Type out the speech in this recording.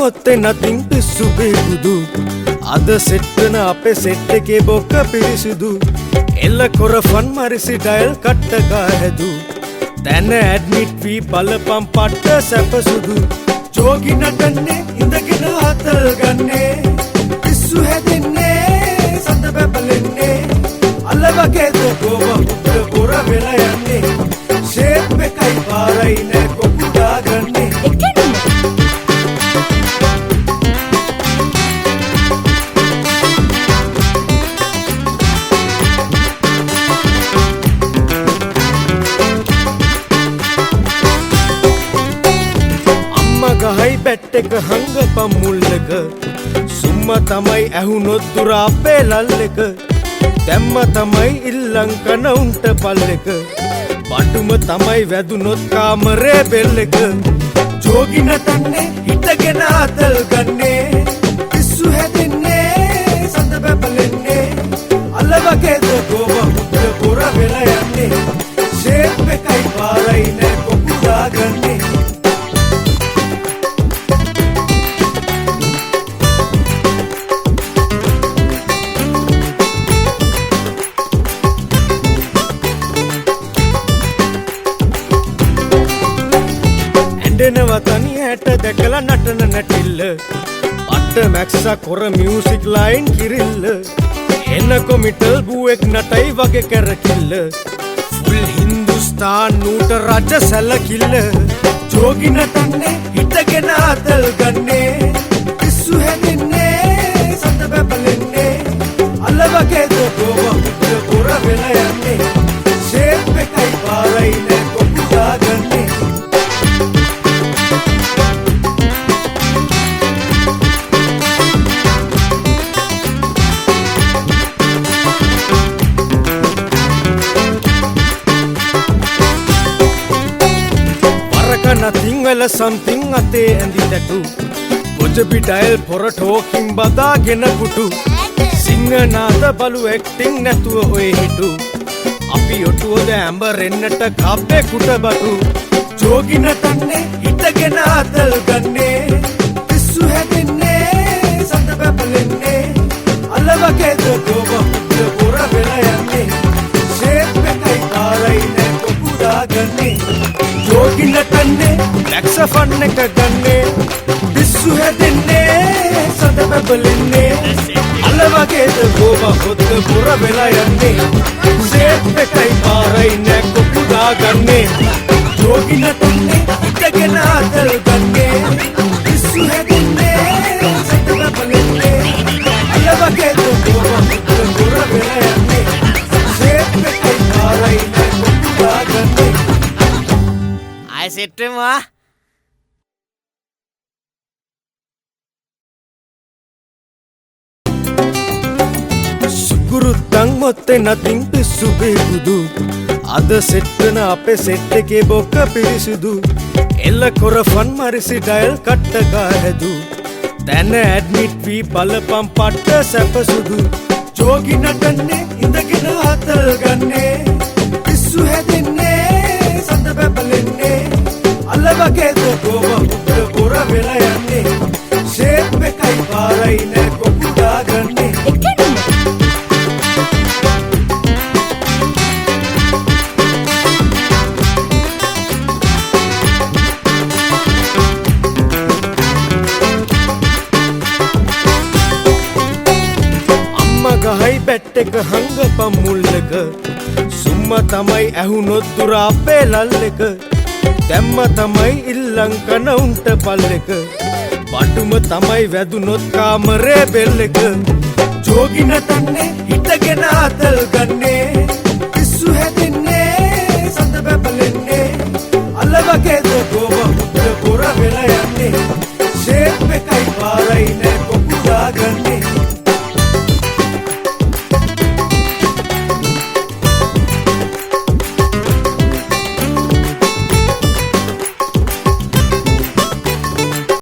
ඔත්තේ nothing පිස්සු බේකුදු අද set වෙන අපේ සෙට් එකේ බොක්ක පිරිසුදු එල්ල කොර ෆන් මරිසි ඩයල් කට්ට ගා හැදු දැන ඇඩ්මිට් වී බලපම් පට්ට සැපසුදු ජෝගි නටන්නේ ඉඳගෙන හතල් ගන්නේ පිස්සු හැදෙන්නේ සඳ බබලන්නේ අල්ල වගේද ගෝව උඩ පොර වෙලා යන්නේ ෂේප් එකයි පාරයි නෑ කොකුඩා ගන්නේ ගහයි බැට් එක හංගපම් මුල්ලක සුම්ම තමයි ඇහුනොත් දුර අපේ ලල්ලක දැම්ම තමයි ඉල්ලං කන උන්ට පල්ලක බඩුම තමයි වැදුනොත් කාමරේ බෙල්ලක ජෝගි නටන්නේ හිටගෙන අතල් ගන්නේ පිස්සු හැදෙන්නේ සඳ බබලන්නේ අල්ල වගේද ගෝව උඩ පොර වෙලා යන්නේ ෂේප් එකයි පාරයි නෑ කොකුඩා ගන්නේ තනි හැට දැකලා නටන නැටිල්ල අට මැක්සා කොර මියුසික් ලයින් කිරිල්ල එන කොමිටල් බුවෙක් නටයි වගේ කරකිල්ල ෆුල් හින්දුස්තාන් නූට රජ සැලකිල්ල ජෝගි නටන්නේ හිටගෙන අතල් ගන්නේ පිස්සු හැදෙන්නේ සඳ බබලන්නේ අල්ල වගේද ගෝව උඩ පොර වෙලා යන්නේ ෂේප් එකයි පාරයි නෑ කොකුඩා ගන්නේ nothing well something ate andi tatu gojabi dial for talking badagena kutu singa nada balu acting natuwa oy hitu api otuwada amber ennata kabbe kutabatu jogi natanne hitagena atal ganne pissu hedenne sanda babelenne alla wageda gowa uda pora vela yanne shape ekai parai ne kokuda ganne jogi natanne saxophone එක ගන්නේ පිස්සු හැදෙන්නේ සඳ බබලන්නේ අල්ල වගේද ගෝව හොද්ද පුර වෙලා යන්නේ ෂේප් එකයි පාරයි නෑ කොකුඩා ගන්නේ ජෝගි නටන්නේ හිටගෙන අතල් ගන්නේ පිස්සු හැදෙන්නේ සඳ බබලන්නේ අල්ල වගේද ගෝව හොද්ද පුර වෙලා යන්නේ ෂේප් එකයි පාරයි නෑ කොකුඩා ගන්නේ ආයෙ සෙට් වෙනවා ගුරුත්තං ඔත්තේ nothing පිස්සු බේකුදු අද සෙට් වෙන අපේ සෙට් එකේ බොක්ක පිරිසුදු එල්ල කොර ෆන් මරිසි ඩයල් කට්ට ගා හැදු දැන ඇඩ්මිට් වී බලපම් පට්ට සැපසුදු ජෝගි නටන්නේ ඉඳගෙන අතල් ගන්නේ පිස්සු හැදෙන්නේ සඳ බබලන්නේ අල්ල වගේද ගෝව උඩ පොර වෙලා යන්නේ ෂේප් එකයි පාරයි නෑ කොකුඩා ගන්නේ ගහයි බැට් එක හංගපම් මුල්ලක සුම්ම තමයි ඇහුනොත් දුර අපේ ලල්ලක දැම්ම තමයි ඉල්ලං කන උන්ට පල්ලක බඩුම තමයි වැදුනොත් කාමරේ බෙල්ලක ජෝගි නටන්නේ හිටගෙන අතල් ගන්නේ